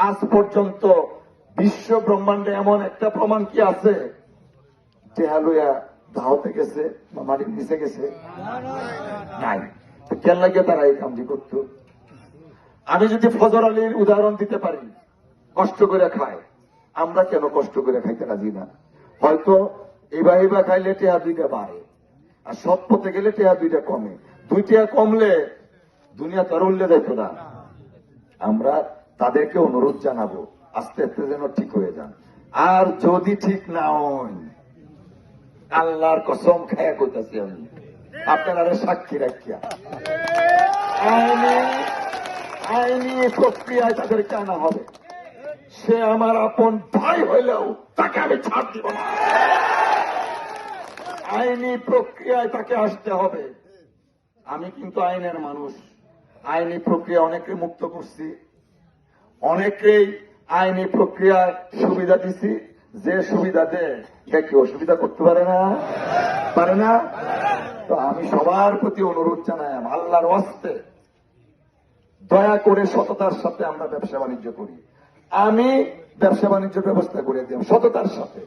আজ পর্যন্ত বিশ্ব ব্রহ্মাণ্ডে এমন একটা প্রমাণ কি আছে টেহা লইয়া দাওতে গেছে বা মাটির নিচে গেছে? নাই। কেন লাগে তারা এই কামটি করত? আমি যদি ফজর আলীর উদাহরণ দিতে পারি, কষ্ট করে খায়, আমরা কেন কষ্ট করে খাইতে রাজি না? হয়তো এবা খাইলে টেহা 2টা বাড়ে, আর সৎ পথে গেলে টেহা 2টা কমে। 2টা কমলে দুনিয়া তো আর উল্লে যাইত না। আমরা তাদেরকে অনুরোধ জানাবো আস্তে আস্তে যেন ঠিক হয়ে যান। আর যদি ঠিক না হন, আল্লাহর কসম খায়া কইতাছি আমি, আপনারা সাক্ষী রাখিয়া আইনি প্রক্রিয়ায় তাদেরকে আনা হবে। সে আমার আপন ভাই হইলেও তাকে আমি ছাড় দিব না। আইনি প্রক্রিয়ায় তাকে আসতে হবে। আমি কিন্তু আইনের মানুষ। আইনি প্রক্রিয়া অনেকে মুক্ত করছি, অনেকেই আইনি প্রক্রিয়ায় সুবিধা দিছি। যে সুবিধা দেয় সে কি অসুবিধা করতে পারে না? পারে না? তো আমি সবার প্রতি অনুরোধ জানাই, আল্লাহর ওয়াস্তে দয়া করে সততার সাথে আমরা ব্যবসা বাণিজ্য করি। আমি ব্যবসা বাণিজ্য ব্যবস্থা করে দিই সততার সাথে।